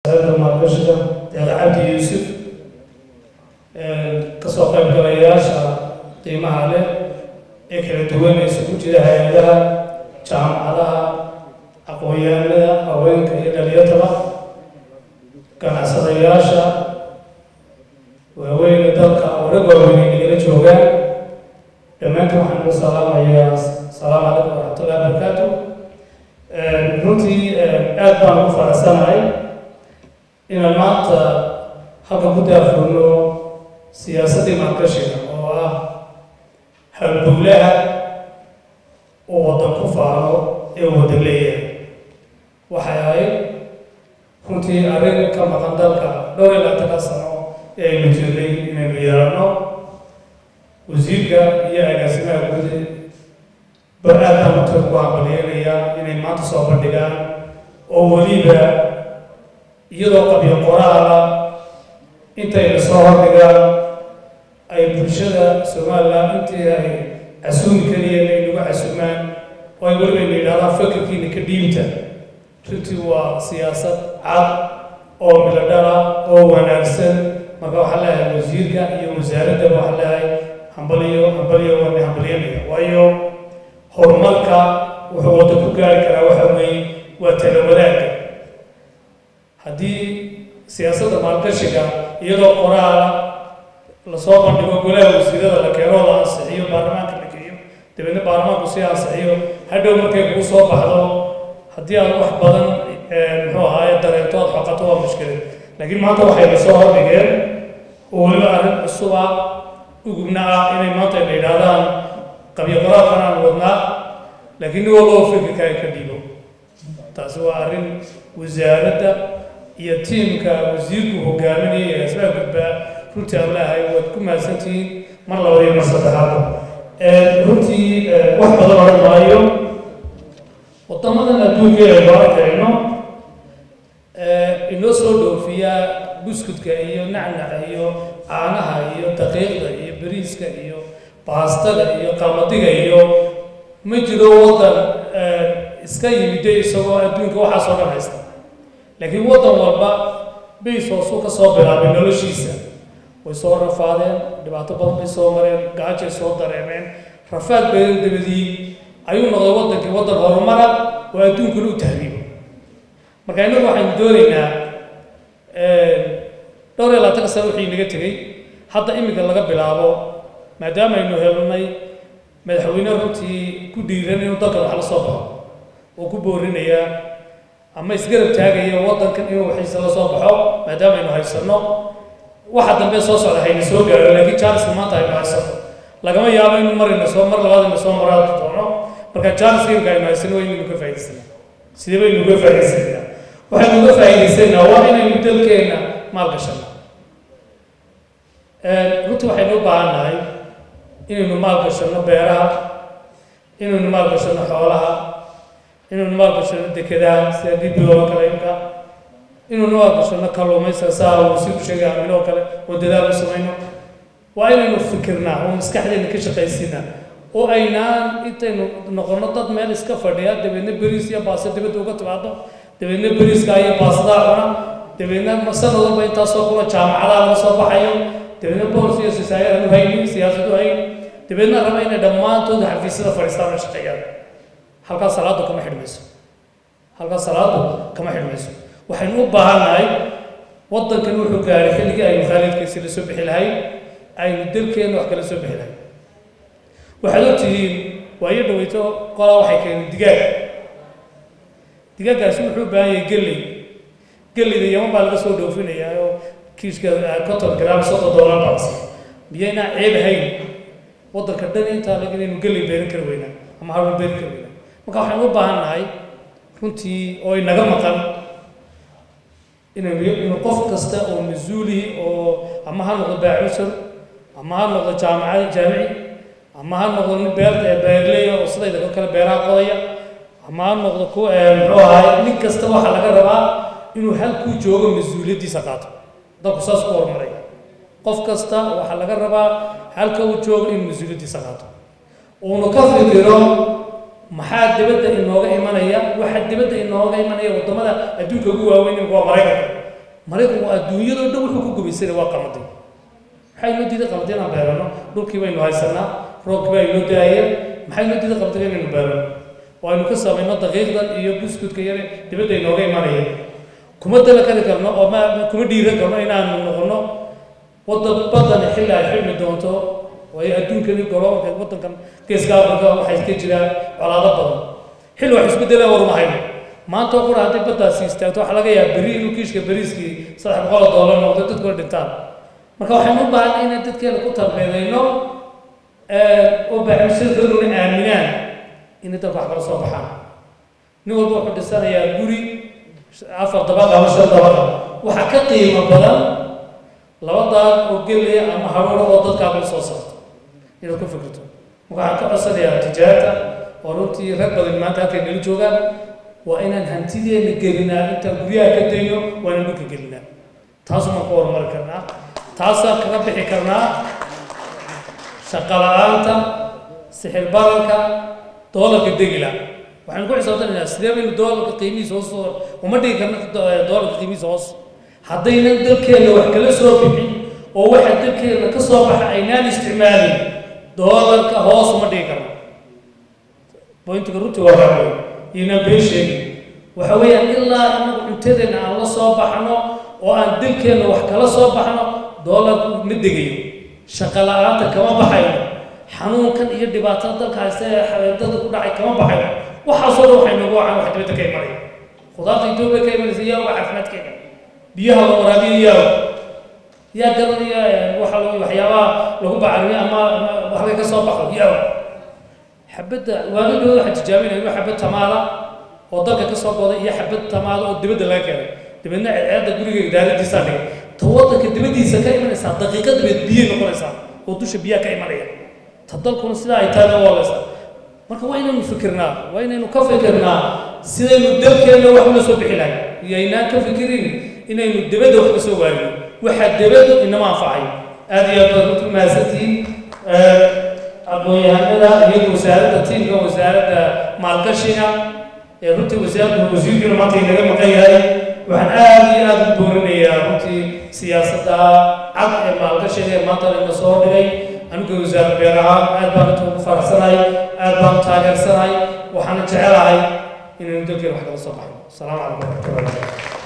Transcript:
هذا ما قشده عبد يوسف كسوق القرياش قيمة عليه إكل دوين يسكت لها يدها جامعة أقوياء لها أوين كإلى اليترى كان صدياشا ووين ذلك أورجوا من إلى جوجان لما أنتم حنقول السلام عليكم ورحمة الله وبركاته. runtii aad baan u faraxsanahay inaan maanta halka ku daafurno siyaasadii maalgashiga oo ah halbowlaha oo waddan ku faano ee waddan leeyahay. waxay ahayd runtii arrin ka maqan dalka dhowr iyo labaatan sano ee aynu jirnay inaynu yeelano wasiirka iyo agaasimaha guud baraadaan inta ku aqbalyeelaya inay maanta soo bandhigaan oo weliba iyadoo qabyo qoraala intay la soo hordhigaan ay bulshada Soomaaliland intii ay casuumi kariyeen ay lagu casuumaan oo ay weliba yidhaahdaan fikirkiina ka dhiibta. runtii waa siyaasad cad oo miladhala oo wanaagsan. marka waxaa leeyahay wasiirka iyo wasaaradda waxaa leeyahay hambalyeynaya waayo horumarka wuxuu wadda ku gaari karaa waxa weeye waa talo wadaagga. haddii siyaasadda maalgashiga iyadoo qoraala lasoo bandhigo golaha wasiirada la keeno la ansixiyo baarlamaanka la geeyo dabeedna baarlamaanku sii ansixiyo hadhow markay kugu soo baxdo haddii aad wax badan muxuu ahaaye dareento aad xoqato waa mushkilad. laakiin maanta waxay la soo hordhigeen oo weliba arrin cusub ah ugubna ah inay maanta la yidhaahdaan qabyo qoraalkan aan wadnaa laakiin nin walba oo fikirkaaga ka dhiibo. taasi waa arrin wasaaradda iyo tiimka wasiirku hogaaminaya asbaab gudbaa runtii aan leeyahay waad ku mahadsantihiin mar labaad iyo mar saddexaad. runtii wax badan odhan maayo waddamadan adduunka aynu arkayno inoo soo dhoofiya buskudka iyo nacnaca iyo caanaha iyo daqiiqda iyo bariiska iyo baastada iyo qamadiga iyo ma jiro waddan iska yimide isagoo adduunka waxaasoo dhan haysta. laakiin waddan walba bays hoosuu ka soo bilaabay noloshiisa. way soo rafaadeen dhibaato badan bay soo mareen gaajay soo dareemeen rafaad badan dabadii ayuu noqday waddankii waddan horumara oo adduunkuna u tahriibo. marka innagu waxaynu doonaynaa dhowr iyo labaatan sano wixii naga tegey hadda iminka laga bilaabo maadaama aynu helnay madaxweyne runtii ku dhiiran inuu dalkan wax la soo baxo oo ku boorinaya ama isgarab taagaya waddankan inuu waxiisa la soo baxo maadaama aynu haysanno waxa dambe soo socda hayna soo gaaro. laakiin jaaniska maanta aynu haysanno lagama yaabo inuu mar labaad ina soo maraad doono. marka jaaniska imika aynu haysano waa inaynu ka faa'iidaysanaa. sidee baynu uga faa'iidaysanaa? waxaynu uga faa'iidaysanaa waa inaynu dalkeenna maalgashanno. runtii waxaynu u baahannahay inaynu maalgashanno beeraha, inaynu maalgashanno xoolaha, inaynu maalgashanno dekedaha sida dibioo kale imka, inaynu maalgashanno kalluumaysiga saa wasiirku sheegay amino oo kale oo dadaal u samayno. waa inaynu fikirnaa oo maskaxdeena ka shaqaysiinaa oo aynaan intaynu noqono dad meel iska fadhiya dabeedna bariis iyo baasto dibadda uga timaado dabeedna bariiska iyo baastadaa cuna dabeedna sanad walba intaasoo kula jaamacadaha laga soo baxayo dabeedna boolis iyo sisaayad aanu haynin siyaasad u hayn dabeedna raba inay dhammaantood xafiisyada fadhiistaan oo shaqeeyaan. halkaas salaadu kama xidhmayso. waxaynu u baahannahay waddankan wuxuu gaaray xilligii aynu khaalidkiisi la soo bixi lahayn aynu dalkeenna wax kala soo bixi lahayn. waxaad ogtihiin waayo dhaweyto qolaa waxay keeneen digaaggaasi wuxuu u baahan yahay gelleyda yaman baa laga soo dhoofinayaa oo kiishka $50 $60 baas miyaynaa ceeb ahayn waddanka dhan intaa lag inaynu gelley beeran kari weynaa ama hawlba beeran kari weynaa. marka waxaynu u baahan nahay runtii oo inaga maqan inaynu qof kasta oo mas-uuli oo ama ha noqdo baacushar ama ha noqdo jaamici ama ha noqdo nin beerleya oo sidayda kale beeraha qodaya ama ha noqdo ku muxuu ahaay nin kasta waxaa laga rabaa inuu halkuu joogo mas-uuliyaddiisa qaato. dalku saas ku horumaray qof kasta waxaa laga rabaa halka uu joogo inuu mas-uuliyaddiisa qaato uunu ka fikiro maxaa dibadda inooga imanaya waxa dibadda inooga imanaya waddamada adduunka ugu waaweyn waa Maraykanka maraykanku adduunyada oo dhan wuxuu ku gubaysanay waa qamadii maxay noo diiday qamadii inaan beerano dhulkii baynu haysanaa roobkii baa inoo daayeen maxay noo diiday qamadii inaynu beerano oo aynu ka samayno daqiiqdan iyo buskudka yare dibadda inooga imanayeen kuma dala kari karno oo kuma dhiiran karno inaanu noqono waddan badan xilli ay xilmi doonto waayo adduunkani golobolka waddankan geeska afrika waxay ka jiraan colaado badan xilli wax isbedelaa warma hayno maanta oo qura haddii baddaasi istaagto waxaa laga yaaba beri inuu kiishka beriiskii $300 noqdo dadkoo dhintaan marka waxaynu u baahanay inaan dadkeena ku tarbeedayno oo baaximsadkooduna aaminaan inay dalka wax kala soo baxaan nin walba wuxuu dhisanayaa guri 4 dabaq ama 5 dabaq waxaa ka qiimo badan 2 daaq oo gelaya ama haruuro oo dadkaaga soo saarto inaad ku fikirto waxaan ka codsanayaa tijaarta oo runtii rag badan maanta halkay nala joogaan waa inaan hantideena gelinaa intaan guryaha ka dayno waa inaan dhulka gelinaa taasuma ku horumari karnaa taasaan kaga bixi karnaa shaqo la'aanta sixir bararka doolarka degila waxaan ku xisaabtanaynaa sidee baynu doolarka qiimihiisa hoos uma dhigi karna doolarka qiimihiisa hoos haddaynan dalkeenna wax kala soo bixin oo waxa dalkeenna ka soo baxa aynaan isticmaalin doolarka hoos uma dhigi karna bointiga runtii waa raacay inaan been sheegin waxa weeyaan ilaa inagu cuntadeena aan la soo baxno oo aan dalkeenna wax kala soo baxno doolarku ma degayo shaqo la'aanta kama baxayno xanuunkan iyo dhibaatada dalka haysta ee xabeedada ku dhacay kama baxayno waxaasoo dhan waxay noogu wacaan wax dibadda ka imanaya khudaarta Itoobiya ka imanaysa yaa uga caafimaadkeeda biyaha la waraabiyo yaa garanaya waxyaabaha lagu bacrimiyo ama waxbay ka soo baxo yaa xabadda waagidooda waxaa tijaabinaya inuu xabad tamaada oo dalka ka soo goday iyo xabad tamaada oo dibadda laga keenay dibadna ceedda guriga idaaradiisa dhigay ta waddanka dibaddiisa ka imanaysaa daqiiqad dibad biyay noqonaysaa oo dusha biyaha ka imanaya ta dalkuna sidaa ay tahay oo waleysa marka waa inaynu fikirnaa waa inaynu ka fikirnaa sidaynu dalkeenna wax ula soo bixi lahay iyo aynaan ka fikirin inaynu dibadda wax ka soo waarino waxaa dibaddu inama anfacay aad iyo aad baad u mahadsantihiin aqoon-yahanada iyo wasaaradda tiimka wasaaradda maalgashiga ee runtii wasiirkiina maanta inaga maqan yahay waxaan aad iyo aad u boorinayaa runtii siyaasadda cad ee maalgashiga ee maanta ina soo dhigay aniga wasaaradda beeraha aad baan ugu faraxsanahay aad baan u taageersanahay waxaana jecelahay inaynu dalkeena wax kala soo baxno asalaamu calaykum waraxmatullahi